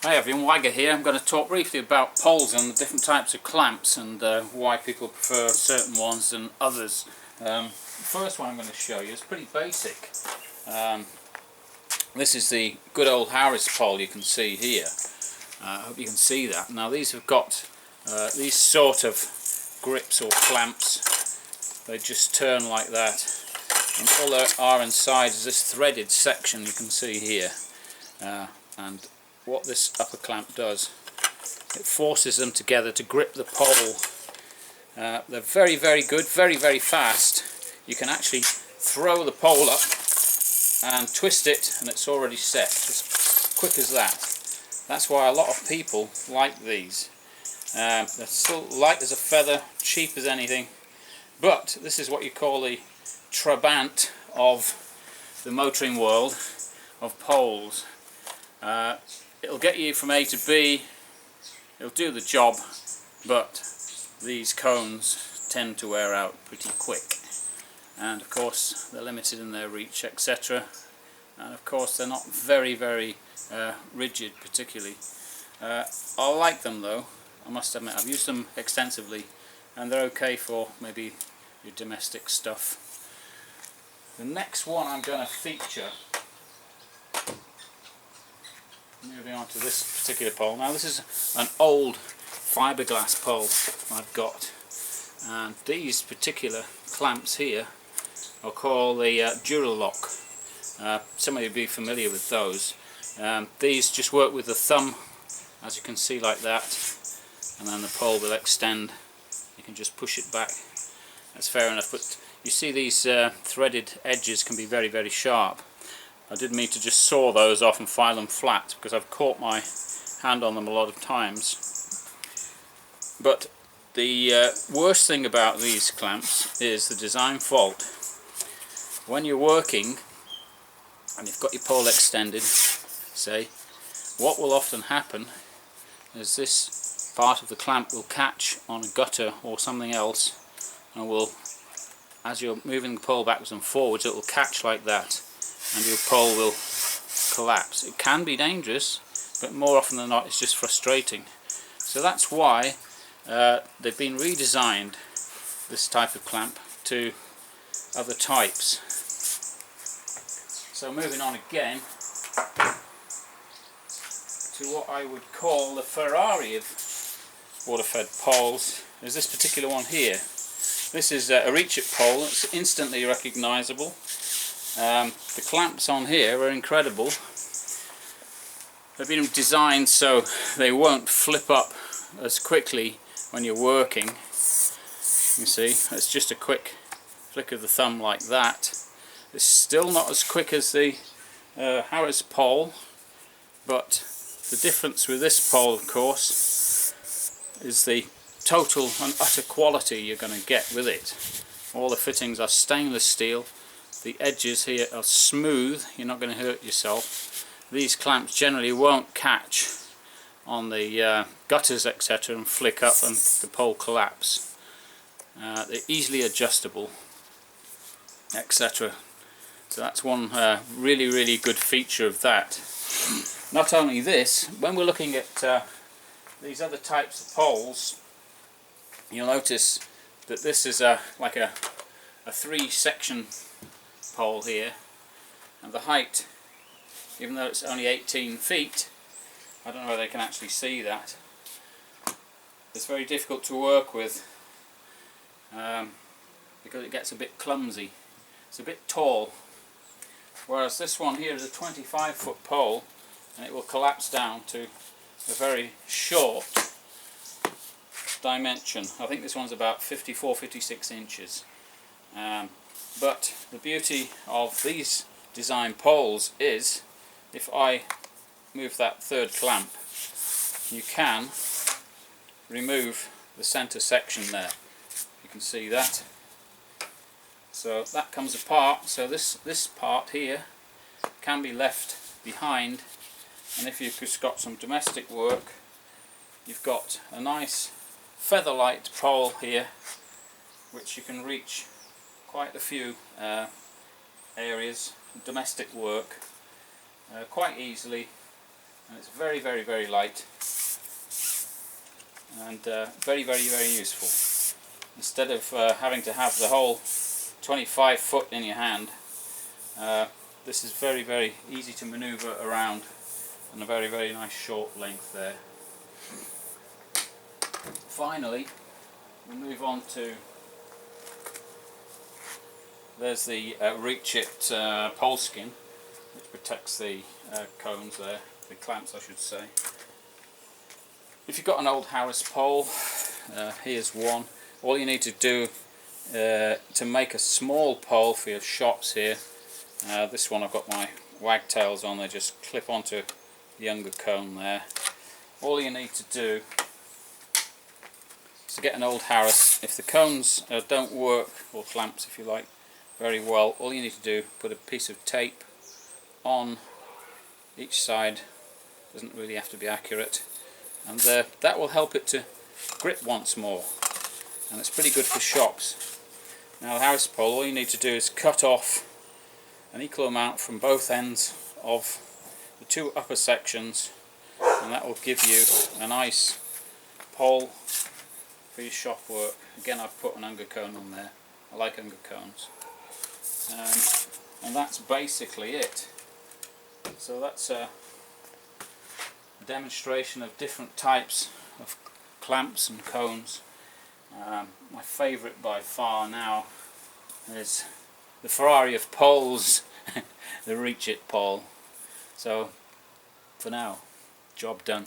Hi everyone, Wagger here. I'm going to talk briefly about poles and the different types of clamps and why people prefer certain ones than others. The first one I'm going to show you is pretty basic. This is the good old Harris pole you can see here. I hope you can see that. Now these have got these sort of grips or clamps. They just turn like that. And all there are inside is this threaded section you can see here. And what this upper clamp does, it forces them together to grip the pole. They're very good, very fast. You can actually throw the pole up and twist it and it's already set, as quick as that. That's why a lot of people like these. They're still light as a feather, cheap as anything, but this is what you call the Trabant of the motoring world of poles. It'll get you from A to B, it'll do the job, but these cones tend to wear out pretty quick. And of course they're limited in their reach, etc. And of course they're not very rigid particularly. I like them though, I must admit. I've used them extensively and they're okay for maybe your domestic stuff. The next one I'm going to feature, moving on to this particular pole. Now this is an old fiberglass pole I've got, and these particular clamps here are called the Duralock. Some of you will be familiar with those. These just work with the thumb, as you can see, like that, and then the pole will extend. You can just push it back. That's fair enough, but you see these threaded edges can be very sharp. I did mean to just saw those off and file them flat because I've caught my hand on them a lot of times. But the worst thing about these clamps is the design fault. When you're working and you've got your pole extended, say, what will often happen is this part of the clamp will catch on a gutter or something else, and will, as you're moving the pole backwards and forwards, it will catch like that and your pole will collapse. It can be dangerous, but more often than not it's just frustrating. So that's why they've been redesigned, this type of clamp, to other types. So moving on again to what I would call the Ferrari of water-fed poles, is this particular one here. This is a reach-it pole. It's instantly recognisable. The clamps on here are incredible. They've been designed so they won't flip up as quickly when you're working. You see, it's just a quick flick of the thumb like that. It's still not as quick as the Harris pole, but the difference with this pole, of course, is the total and utter quality you're going to get with it. All the fittings are stainless steel. The edges here are smooth, you're not going to hurt yourself. These clamps generally won't catch on the gutters, etc., and flick up and the pole collapse. They're easily adjustable, etc. So that's one really good feature of that. Not only this, when we're looking at these other types of poles, you'll notice that this is like a 3-section pole here, and the height, even though it's only 18 feet, I don't know whether they can actually see that, it's very difficult to work with because it gets a bit clumsy. It's a bit tall, whereas this one here is a 25-foot pole and it will collapse down to a very short dimension. I think this one's about 54-56 inches. But the beauty of these design poles is, if I move that third clamp, you can remove the center section there. You can see that. So that comes apart, so this part here can be left behind, and if you've just got some domestic work, you've got a nice feather-light pole here which you can reach quite a few areas, domestic work, quite easily, and it's very, very, very light, and very, very, very useful. Instead of having to have the whole 25 foot in your hand, this is very, very easy to maneuver around, and a very, very nice short length there. Finally, we'll move on to, there's the Reach It pole skin, which protects the cones there, the clamps I should say. If you've got an old Harris pole, here's one. All you need to do to make a small pole for your shops here, this one I've got my wagtails on, they just clip onto the younger cone there. All you need to do is to get an old Harris. If the cones don't work, or clamps if you like, very well, all you need to do, put a piece of tape on each side, doesn't really have to be accurate, and that will help it to grip once more, and it's pretty good for shops. Now the Harris pole, all you need to do is cut off an equal amount from both ends of the two upper sections, and that will give you a nice pole for your shop work. Again, I've put an Unger cone on there, I like Unger cones. And that's basically it. So that's a demonstration of different types of clamps and cones. My favourite by far now is the Ferrari of poles, the Reach It pole. So for now, job done.